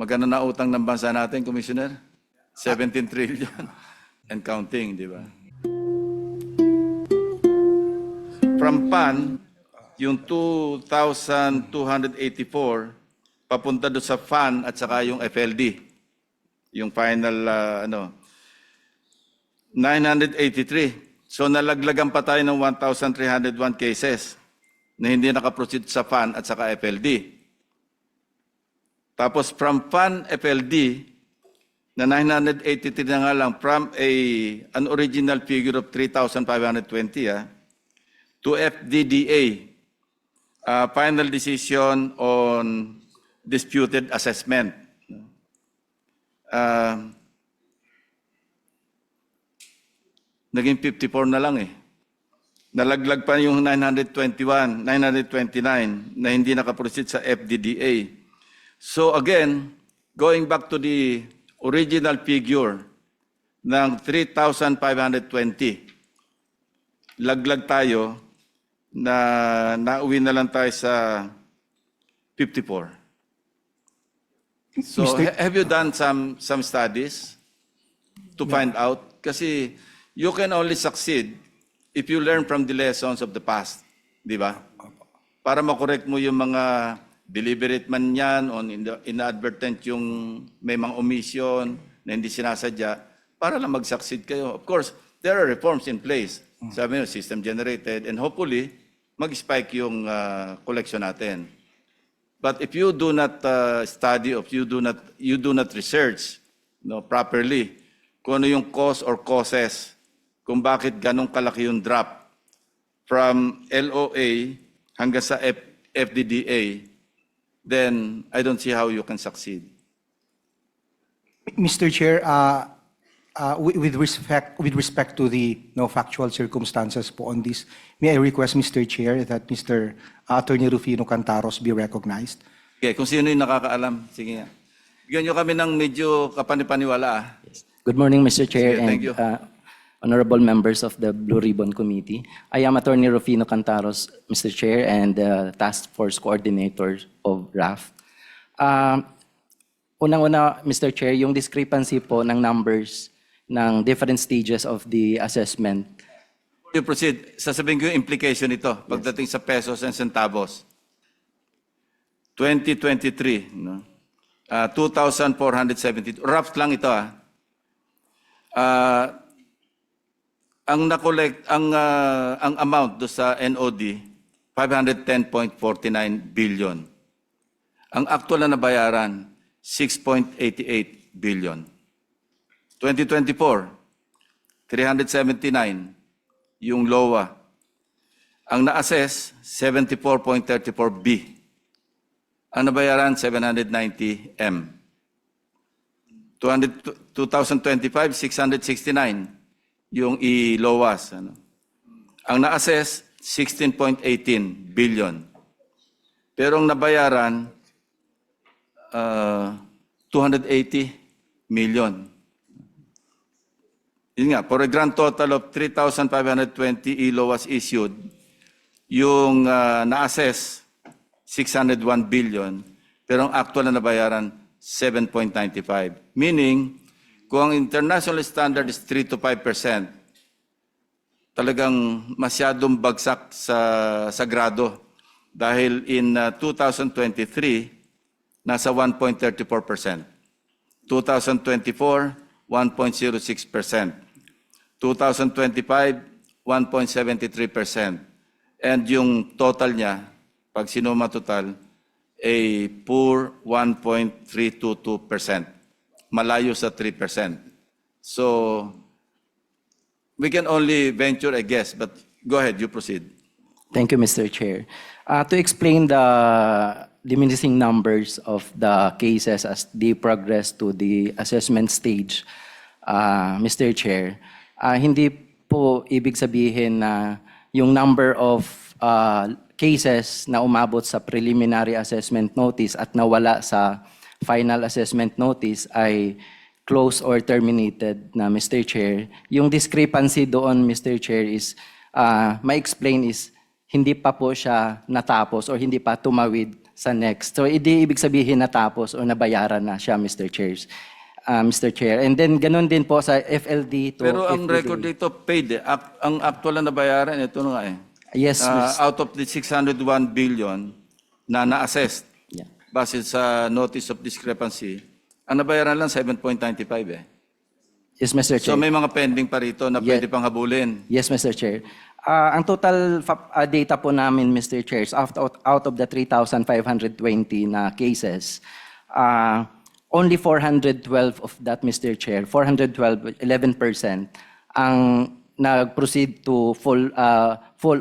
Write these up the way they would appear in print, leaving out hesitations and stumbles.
Magkano na utang ng bansa natin, Commissioner? 17 trillion and counting, di ba? From PAN, yung 2,284, papunta doon sa FAN at saka yung FLD. Yung final, 983. So nalaglagan pa tayo ng 1,301 cases na hindi nakaproceed sa FAN at saka FLD. Tapos from FAN, FLD, na 983 na nga lang, from an original figure of 3,520 to FDDA, final decision on disputed assessment. Naging 54 na lang eh. Nalaglag pa yung 921, 929 na hindi nakaproceed sa FDDA. So again, going back to the original figure ng 3,520, laglag tayo na nauwi na lang tayo sa 54. So have you done some studies to find out? Kasi you can only succeed if you learn from the lessons of the past, di ba? Para makorek mo yung mga deliberate man yan, on inadvertent yung may mga omission na hindi sinasadya, para lang mag-succeed kayo. Of course, there are reforms in place. Sabi nyo, system generated, and hopefully, mag-spike yung collection natin. But if you do not study, if you do not research properly, kung ano yung cause or causes, kung bakit ganong kalaki yung drop from LOA hanggang sa FDDA, then I don't see how you can succeed. Mr. Chair, with respect to the factual circumstances po on this, may I request, Mr. Chair, that Mr. Attorney Rufino Cantaros be recognized? Okay, kung sino yung nakakaalam, sige nga. Bigyan nyo kami ng medyo kapanipaniwala. Good morning, Mr. Chair, Sige, thank you. honorable members of the Blue Ribbon Committee. I am Attorney Rufino Cantaros, Mr. Chair, and Task Force Coordinator of RAF. Unang-una, Mr. Chair, yung discrepancy po ng numbers ng different stages of the assessment. You proceed, sasabihin ko yung implication nito pagdating sa pesos and centavos. 2023, 2,472. Rough lang ito ang na-collect, ang amount do sa NOD, 510.49 billion. Ang actual na nabayaran, 6.88 billion. 2024, 379 yung LOA. Ang na-assess, 74.34 B. Ang nabayaran, 790 M. 2025, 669 yung i-LOAS. Ang na-assess, 16.18 billion. Pero ang nabayaran, 280 million. Yun nga, for a grand total of 3,520 e-LOAS issued, yung na-assess, 601 billion, pero ang actual na nabayaran, 7.95. Meaning, kung ang international standard is 3 to 5%, talagang masyadong bagsak sa grado. Dahil in 2023, nasa 1.34%. 2024, 1.06%. 2025, 1.73%. And yung total niya, pag sinuma total, ay poor 1.322%. Malayo sa 3%. So, we can only venture a guess, but go ahead, you proceed. Thank you, Mr. Chair. To explain the diminishing numbers of the cases as they progress to the assessment stage, Mr. Chair, hindi po ibig sabihin na yung number of cases na umabot sa preliminary assessment notice at nawala sa final assessment notice ay closed or terminated na, Mr. Chair. Yung discrepancy doon, Mr. Chair, is ma-explain is hindi pa po siya natapos or hindi pa tumawid sa next. So, hindi ibig sabihin natapos o nabayaran na siya, Mr. Chair. Mr. Chair. And then, ganun din po sa FLD to Pero ang FDD. record dito, paid eh. Ang actual na nabayaran, ito na nga eh. Yes, Out of the 601 billion na na-assessed, Yeah. base sa notice of discrepancy, ang nabayaran lang 7.95 eh. Yes, Mr. Chair. So may mga pending pa rito na pwede pang habulin. Yes, Mr. Chair. Ang total data po namin, Mr. Chair, is out of the 3,520 na cases, only 412 of that, Mr. Chair, 412, 11%, ang nag-proceed to full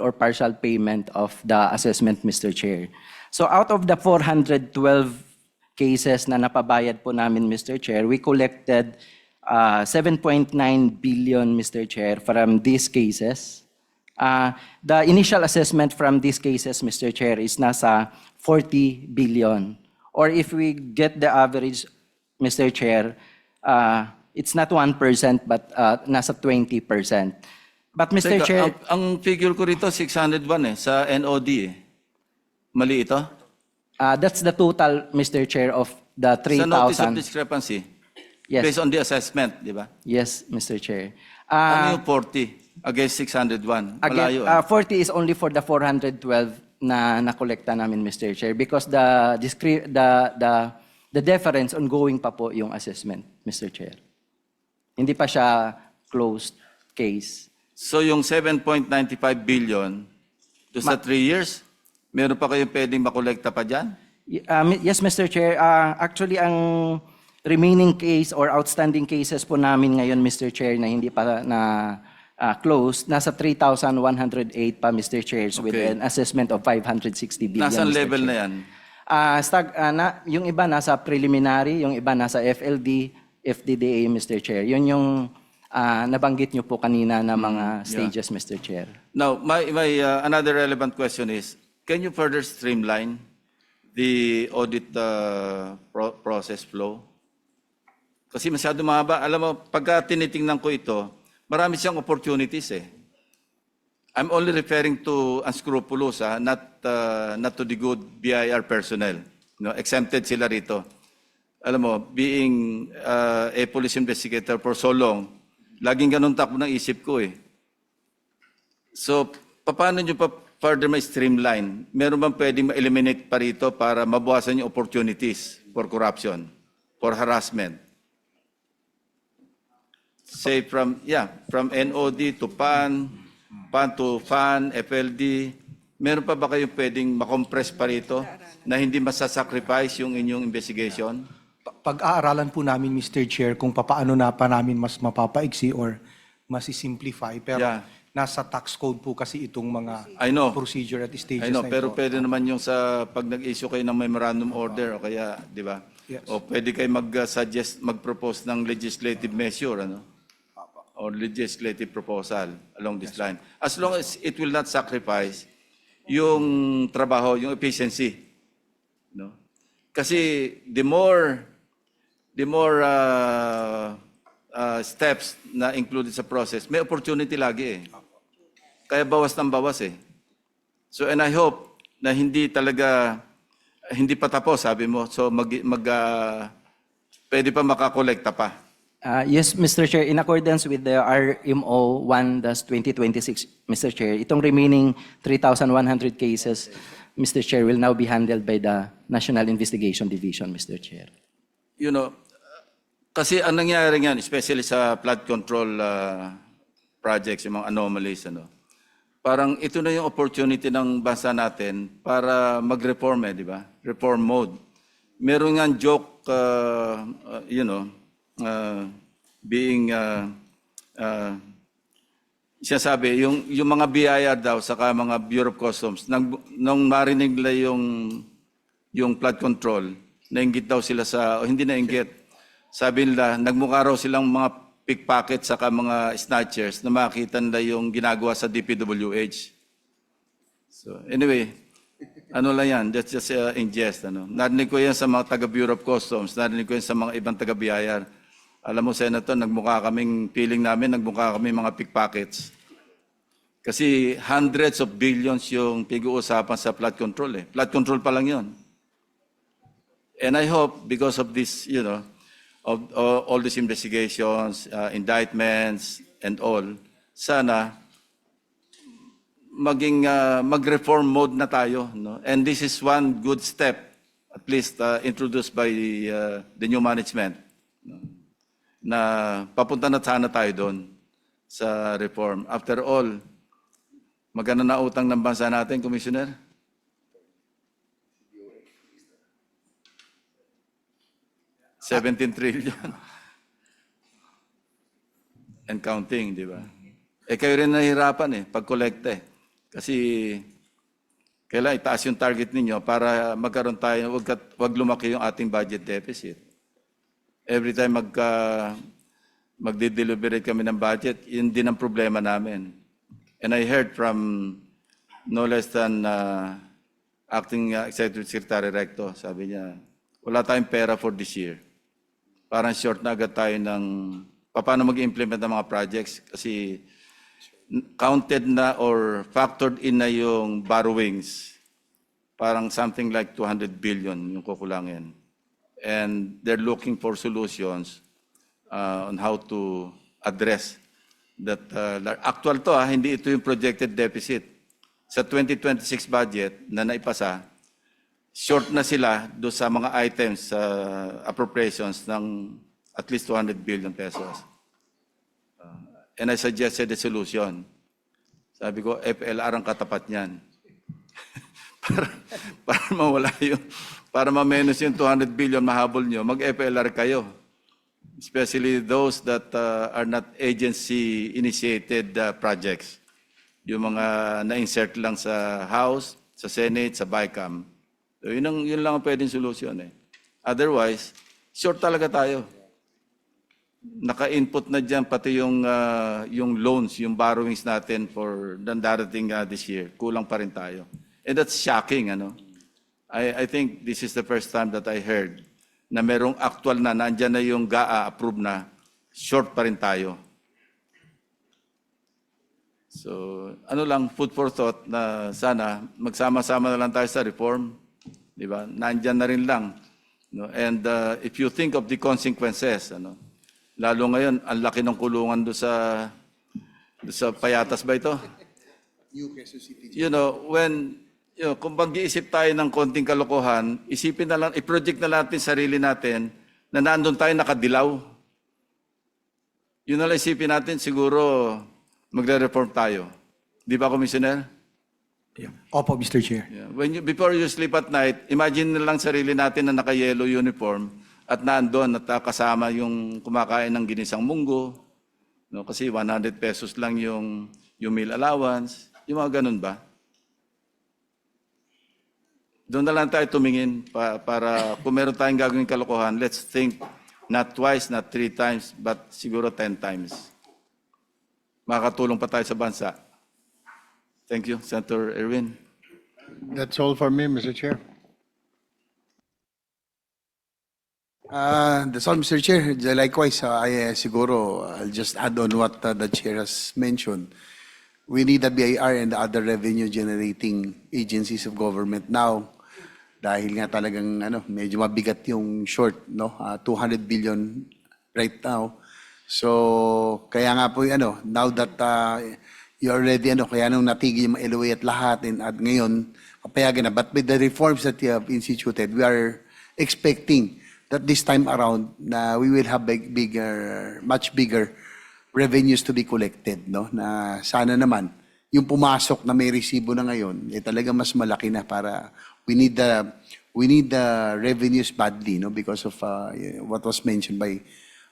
or partial payment of the assessment, Mr. Chair. So out of the 412 cases na napabayad po namin, Mr. Chair, we collected 7.9 billion, Mr. Chair, from these cases. The initial assessment from these cases, Mr. Chair, is nasa 40 billion. Or if we get the average, Mr. Chair, it's not 1%, but nasa 20%. But Mr. Teka, Chair, ang figure ko rito, 601 eh, sa NOD eh. Mali ito? that's the total, Mr. Chair, of the Sa notice of 3,000. discrepancy, Yes, based on the assessment, di ba? yes, Mr. Chair. Ano yung 40 against 601? Malayo Again, eh. 40 is only for the 412 na nakolekta namin, Mr. Chair, because the difference ongoing pa po yung assessment, Mr. Chair. Hindi pa siya closed case. So yung 7.95 billion, to sa 3 years, meron pa kayong pwedeng makolekta pa dyan? Yes, Mr. Chair. Actually, ang remaining case or outstanding cases po namin ngayon, Mr. Chair, na hindi pa na closed, nasa 3,108 pa, Mr. Chair, with Okay. an assessment of 560 billion. Nasaan Mr. level Chair. na yan? Yung iba nasa preliminary, yung iba nasa FLD, FDDA, Mr. Chair. Yun yung nabanggit nyo po kanina na mga stages, Mr. Chair. Now, my another relevant question is, can you further streamline the audit process flow? Kasi masyado mahaba. Alam mo, pagka tinitingnan ko ito, marami siyang opportunities eh. I'm only referring to unscrupulous, not to the good BIR personnel. No, exempted sila rito. Alam mo, being a police investigator for so long, laging ganun takbo ng isip ko eh. So, paano nyo pa further ma-streamline? Meron bang pwedeng ma-eliminate pa rito para mabawasan yung opportunities for corruption, for harassment? Say from NOD to PAN, PAN to FAN, FLD, meron pa ba kayong pwedeng makompress pa rito na hindi masasacrifice yung inyong investigation? Pag-aaralan po namin, Mr. Chair, kung papaano na pa namin mas mapapaigsi or masisimplify. Pero Yeah. nasa tax code po kasi itong mga I know. procedure at stages I know, na pero ito. pwede naman yung sa pag nag-issue kayo ng memorandum order o kaya, di ba? Yes. O pwede kayo mag-suggest, mag-propose ng legislative measure, ano? Or legislative proposal along this line. As long as it will not sacrifice yung trabaho, yung efficiency. No? Kasi the more steps na included sa process, may opportunity lagi eh. Kaya bawas ng bawas eh. So and I hope na hindi pa tapos, sabi mo. So pwede pa makakolekta pa. Yes, Mr. Chair, in accordance with the RMO 1-2026, Mr. Chair, itong remaining 3,100 cases, Mr. Chair, will now be handled by the National Investigation Division, Mr. Chair. You know, kasi ang nangyayari ngayon, especially sa flood control projects, yung mga anomalies, parang ito na yung opportunity ng bansa natin para mag-reform di ba? Reform mode. Meron nga joke, siya sabi, yung mga BIR daw, saka mga Bureau of Customs, nung marinig nila yung flood control, nainggit daw sila hindi nainggit. Sabi nila, nagmukha raw silang mga pickpocket saka mga snatchers na makita nila yung ginagawa sa DPWH. So anyway, ano lang yan, that's just ingest. Narinig ko yan sa mga taga-Bureau of Customs, narinig ko yan sa mga ibang taga-BIR. Alam mo, Senator, feeling namin, nagmukha kami mga pickpockets. Kasi hundreds of billions yung pag-uusapan sa flood control eh. Flood control pa lang yun. And I hope because of this, of all these investigations, indictments, and all, sana mag-reform mode na tayo. No? And this is one good step, at least introduced by the new management, no? Na papunta na sana tayo doon sa reform. After all, magkano na utang ng bansa natin, Commissioner? 17 trillion. And counting, di ba? Kayo rin nahihirapan pag-collecte. Kasi kailangan itaas yung target ninyo para magkaroon tayo, wag lumaki yung ating budget deficit. Every time magde-deliberate kami ng budget, yun din ang problema namin. And I heard from no less than Acting Executive Secretary Recto, sabi niya, wala tayong pera for this year. Parang short na agad tayo ng paano mag-implement ng mga projects kasi counted na or factored in na yung borrowings. Parang something like 200 billion yung kukulangin. And they're looking for solutions on how to address that. Actual to, hindi ito yung projected deficit. Sa 2026 budget na naipasa, short na sila do sa mga items sa appropriations ng at least 200 billion pesos. And I suggested a solution. Sabi ko, FLR ang katapat niyan. para mawala yung, para ma-menos yung 200 billion mahabol nyo, mag-FLR kayo. Especially those that are not agency-initiated projects. Yung mga na-insert lang sa House, sa Senate, sa BICAM. So, yun lang ang pwedeng solusyon Otherwise, short talaga tayo. Naka-input na dyan pati yung loans, yung borrowings natin for darating this year. Kulang pa rin tayo. And that's shocking, I think this is the first time that I heard na merong actual na, nandyan na yung GAA approve na, short pa rin tayo. So, food for thought na sana magsama-sama na lang tayo sa reform. Di ba? Nandyan na rin lang. No? And if you think of the consequences, lalo ngayon, ang laki ng kulungan do sa Payatas ba ito? Kung mag-iisip tayo ng konting kalokohan, isipin na lang, i-project na natin sarili natin na nandun tayo nakadilaw. Yun na lang isipin natin, siguro magre-reform tayo. Di ba, Commissioner? Yeah. Opo, Mr. Chair. Yeah. Before you sleep at night, imagine na lang sarili natin na naka-yellow uniform at nandun at kasama yung kumakain ng ginisang munggo. No? Kasi 100 pesos lang yung meal allowance. Yung mga ganun ba? Doon na lang tayo tumingin para kung meron tayong gagawin kalokohan, let's think not twice, not 3 times, but siguro 10 times. Makakatulong pa tayo sa bansa. Thank you, Senator Erwin. That's all for me, Mr. Chair. That's all, Mr. Chair. Likewise, siguro, I'll just add on what the Chair has mentioned. We need the BIR and the other revenue-generating agencies of government now dahil nga talagang medyo mabigat yung short, 200 billion right now. So, kaya nga po, now that you already, kaya nung natigil yung LOA at lahat, at ngayon, papayagan na. But with the reforms that you have instituted, we are expecting that this time around, we will have much bigger revenues to be collected, na sana naman, yung pumasok na may resibo na ngayon, talaga mas malaki na para we need the revenues badly, because of what was mentioned by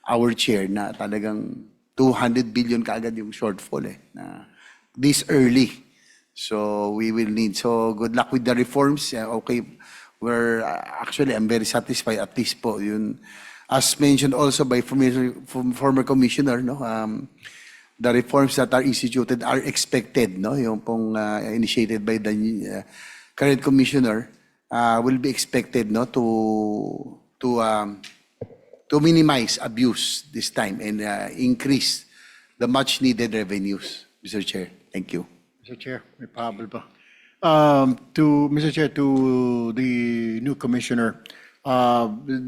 our chair na talagang 200 billion kaagad yung shortfall na this early. So we will need. So good luck with the reforms. Okay, I'm very satisfied at least po yun. As mentioned also by former commissioner, the reforms that are instituted are expected, yung pong initiated by the current commissioner will be expected, to minimize abuse this time and increase the much needed revenues, Mr. Chair. Thank you. Mr. Chair, may pahabol pa. Mr. Chair, to the new commissioner,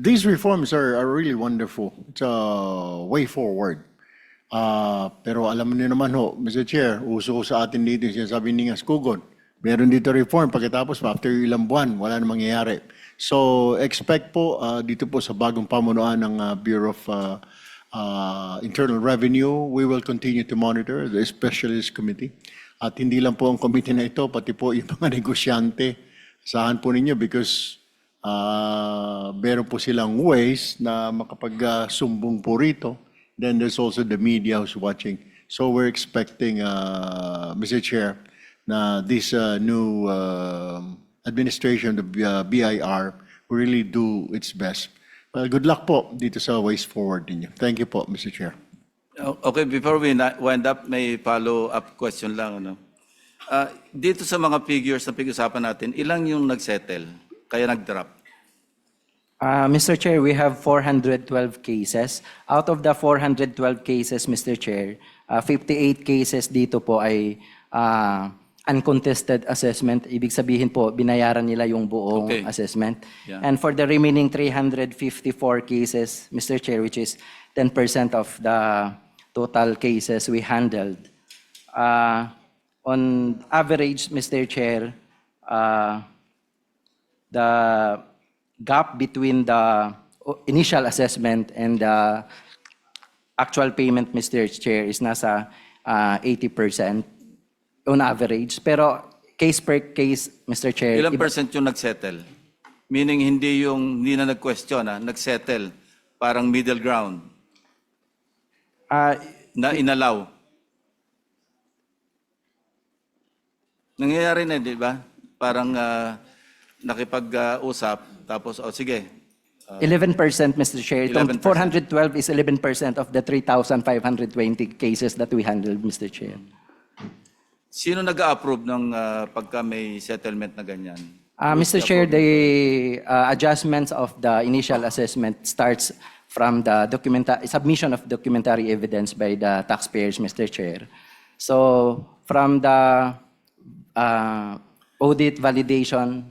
These reforms are really wonderful. It's a way forward. Pero alam niyo naman ho, Mr. Chair, uso ko sa atin dito yung sinasabi ni Skugod. Meron dito reform, pagkatapos after ilang buwan, wala na mangyayari. So expect po dito po sa bagong pamunuan ng Bureau of Internal Revenue, we will continue to monitor the Specialist Committee. At hindi lang po ang committee na ito, pati po yung mga negosyante. Saan po ninyo because meron po silang ways na makapag-sumbong po rito. Then there's also the media who's watching. So we're expecting, Mr. Chair, na this new administration, the BIR, will really do its best. Well, good luck po dito sa ways forward ninyo. Thank you po, Mr. Chair. Okay, before we wind up, may follow-up question lang. Ano? Dito sa mga figures na pag-usapan natin, ilang yung nag-settle, kaya nag-drop? Mr. Chair, we have 412 cases. Out of the 412 cases, Mr. Chair, 58 cases dito po ay uncontested assessment. Ibig sabihin po, binayaran nila yung buong Okay. assessment. Yeah. And for the remaining 354 cases, Mr. Chair, which is 10% of the total cases we handled, on average, Mr. Chair, the gap between the initial assessment and the actual payment, Mr. Chair, is nasa 80% on average. Pero case per case, Mr. Chair, Ilang percent yung nag-settle? Meaning hindi na nag-question, nag-settle, parang middle ground, na inalaw. Nangyayari na, di ba? Parang nakipag-usap, tapos, sige. 11%, Mr. Chair. Itong 11%. 412 is 11% of the 3,520 cases that we handled, Mr. Chair. Sino nag-approve ng pagka may settlement na ganyan? Mr. Chair, the adjustments of the initial assessment starts from the submission of documentary evidence by the taxpayers, Mr. Chair. So, from the audit validation.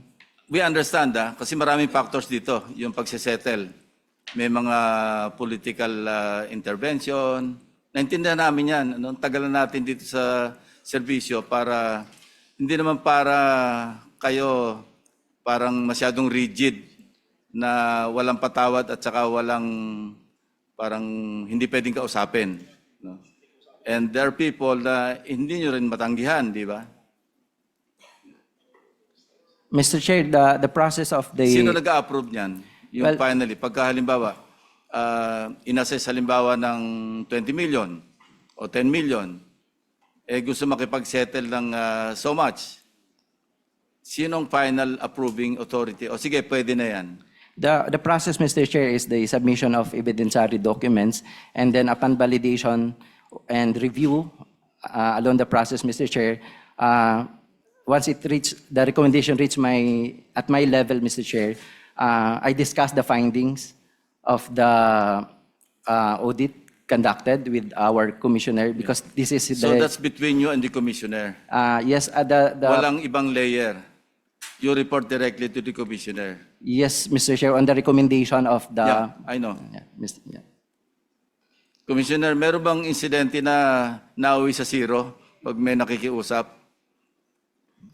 We understand, kasi maraming factors dito, yung pagsisettle. May mga political intervention. Naintindihan namin yan. Ano, tagalan natin dito sa serbisyo para, hindi naman para kayo parang masyadong rigid na walang patawad at saka parang hindi pwedeng kausapin. No? And there are people na hindi nyo rin matanggihan, di ba? Mr. Chair, the process of the... Sino nag-approve niyan? Yung Well- finally, pagka halimbawa, inassess halimbawa ng 20 million o 10 million, gusto makipag-settle ng so much, sinong final approving authority? O sige, pwede na yan. The process, Mr. Chair, is the submission of evidentiary documents, and then upon validation and review along the process, Mr. Chair, once the recommendation reach at my level, Mr. Chair, I discuss the findings of the audit conducted with our commissioner because this is So that's between you and the commissioner. yes, Walang ibang layer. You report directly to the commissioner. yes, Mr. Chair, on the recommendation of the Yeah, I know. Yeah, Mr. Yeah. Commissioner, meron bang insidente na nauwi sa zero pag may nakikiusap?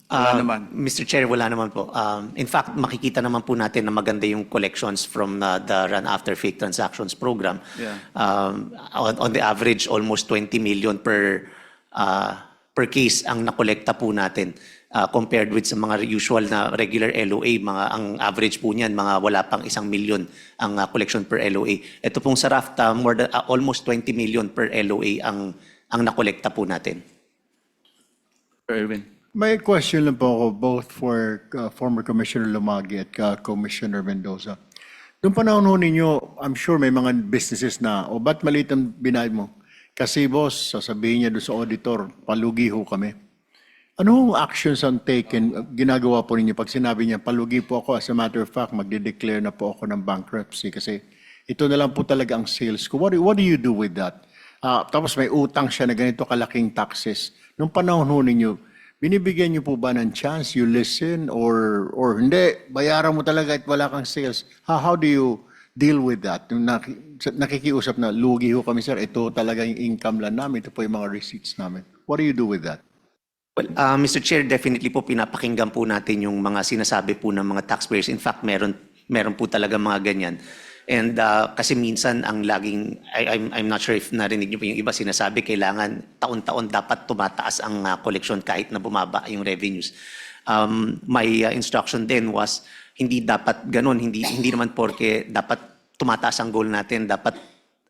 Wala naman. Mr. Chair, wala naman po. In fact, makikita naman po natin na maganda yung collections from the Run After Fake Transactions program. Yeah. On the average, almost 20 million per case ang nakolekta po natin compared with sa mga usual na regular LOA. Ang average po niyan, mga wala pang 1 million ang collection per LOA. Ito pong sa RAFTA, almost 20 million per LOA ang nakolekta po natin. Erwin. May question lang po ako both for former Commissioner Lumagi at Commissioner Mendoza. Noong panahon ho ninyo, I'm sure may mga businesses na, o ba't maliit ang binayad mo? Kasi boss, sasabihin niya doon sa auditor, palugi ho kami. Ano ang actions ang taken, ginagawa po ninyo pag sinabi niya, palugi po ako, as a matter of fact, magde-declare na po ako ng bankruptcy kasi ito na lang po talaga ang sales ko. What do you do with that? Tapos may utang siya na ganito kalaking taxes. Noong panahon ho ninyo, binibigyan niyo po ba ng chance, you listen, or hindi, bayaran mo talaga at wala kang sales? How do you deal with that? Yung nakikiusap na, lugi ho kami sir, ito talaga yung income lang namin, ito po yung mga receipts namin. What do you do with that? Well, Mr. Chair, definitely po pinapakinggan po natin yung mga sinasabi po ng mga taxpayers. In fact, meron po talaga mga ganyan. And kasi minsan ang laging, I'm not sure if narinig niyo po yung iba sinasabi, kailangan taon-taon dapat tumataas ang collection kahit na bumaba yung revenues. My instruction then was, hindi dapat ganun, hindi naman porke dapat tumataas ang goal natin, dapat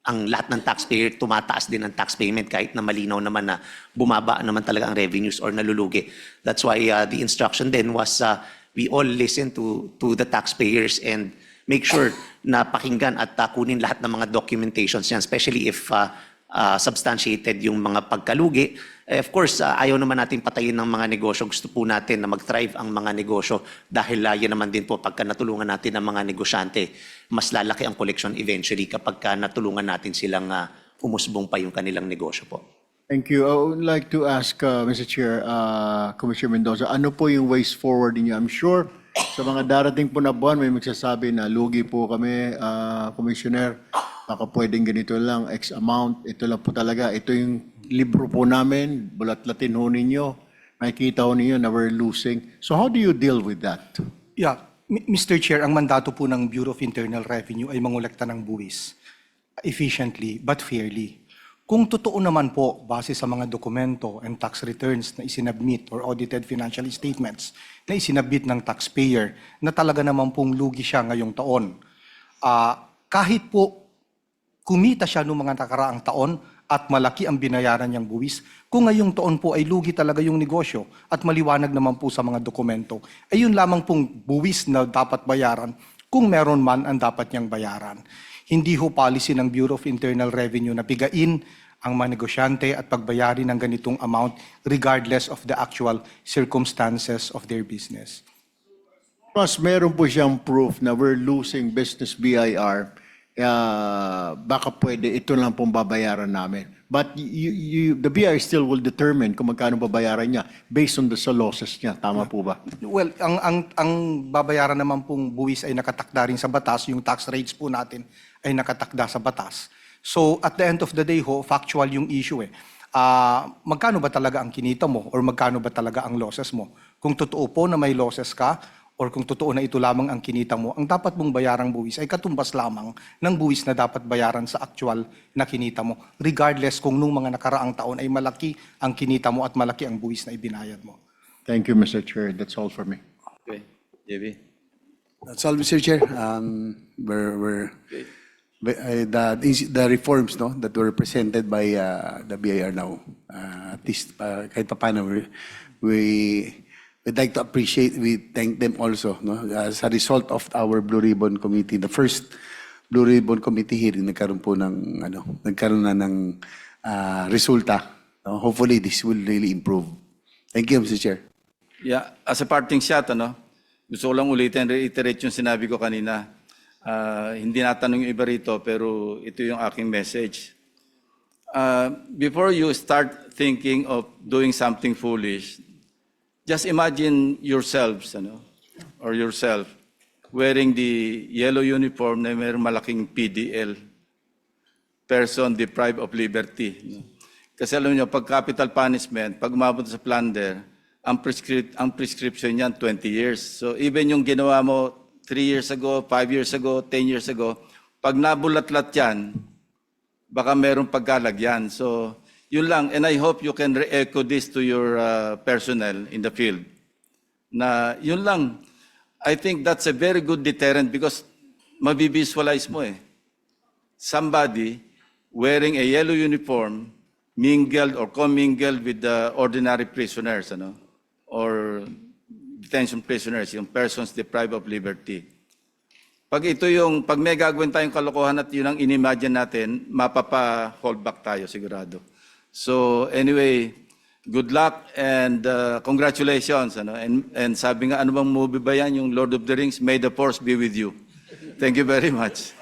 ang lahat ng taxpayer tumataas din ang tax payment kahit na malinaw naman na bumaba naman talaga ang revenues or nalulugi. That's why the instruction then was we all listen to the taxpayers and make sure na pakinggan at kunin lahat ng mga documentations yan, especially if substantiated yung mga pagkalugi. Of course, ayaw naman natin patayin ng mga negosyo. Gusto po natin na mag-thrive ang mga negosyo dahil yan naman din po pagka natulungan natin ang mga negosyante, mas lalaki ang collection eventually kapag natulungan natin silang umusbong pa yung kanilang negosyo po. Thank you. I would like to ask, Mr. Chair, Commissioner Mendoza, ano po yung ways forward niyo? I'm sure sa mga darating po na buwan, may magsasabi na lugi po kami, Commissioner, baka pwedeng ganito lang, X amount, ito lang po talaga. Ito yung libro po namin, bulat-latin ho ninyo, makikita ho ninyo na we're losing. So how do you deal with that? Yeah, Mr. Chair, ang mandato po ng Bureau of Internal Revenue ay mangolekta ng buwis efficiently but fairly. Kung totoo naman po, base sa mga dokumento and tax returns na isinabmit or audited financial statements na isinabmit ng taxpayer na talaga naman pong lugi siya ngayong taon, kahit po kumita siya noong mga nakaraang taon at malaki ang binayaran niyang buwis, kung ngayong taon po ay lugi talaga yung negosyo at maliwanag naman po sa mga dokumento, ay yun lamang pong buwis na dapat bayaran kung meron man ang dapat niyang bayaran. Hindi ho policy ng Bureau of Internal Revenue na pigain ang mga negosyante at pagbayari ng ganitong amount regardless of the actual circumstances of their business. Mas meron po siyang proof na we're losing business BIR, baka pwede ito lang pong babayaran namin. But the BIR still will determine kung magkano babayaran niya based on the losses niya. Tama po ba? Well, ang babayaran naman pong buwis ay nakatakda rin sa batas, yung tax rates po natin ay nakatakda sa batas. So at the end of the day ho, factual yung issue eh. Magkano ba talaga ang kinita mo or magkano ba talaga ang losses mo? Kung totoo po na may losses ka or kung totoo na ito lamang ang kinita mo, ang dapat mong bayarang buwis ay katumbas lamang ng buwis na dapat bayaran sa actual na kinita mo, regardless kung nung mga nakaraang taon ay malaki ang kinita mo at malaki ang buwis na ibinayad mo. Thank you, Mr. Chair. That's all for me. Okay, JB. That's all, Mr. Chair. The reforms no, that were presented by the BIR now, at least kahit pa paano, we'd like to appreciate, we thank them also no, as a result of our Blue Ribbon Committee. The first Blue Ribbon Committee hearing nagkaroon na ng resulta. No? Hopefully this will really improve. Thank you, Mr. Chair. Yeah, as a parting shot, gusto ko lang ulitin, reiterate yung sinabi ko kanina. Hindi natanong yung iba rito, pero ito yung aking message. Before you start thinking of doing something foolish, just imagine yourselves, or yourself, wearing the yellow uniform na may malaking PDL, person deprived of liberty. Kasi alam niyo, pag capital punishment, pag umabot sa plunder, ang prescription niyan 20 years. So even yung ginawa mo 3 years ago, 5 years ago, 10 years ago, pag nabulat-lat yan, baka merong pagkalagyan. So yun lang, and I hope you can re-echo this to your personnel in the field. Na yun lang, I think that's a very good deterrent because mabivisualize mo eh. Somebody wearing a yellow uniform, mingled or commingled with the ordinary prisoners, or detention prisoners, yung persons deprived of liberty. Pag may gagawin tayong kalokohan at yun ang inimagine natin, mapapa-hold back tayo sigurado. So anyway, good luck and congratulations. And sabi nga, ano bang movie ba yan? Yung Lord of the Rings, May the Force be with you. Thank you very much.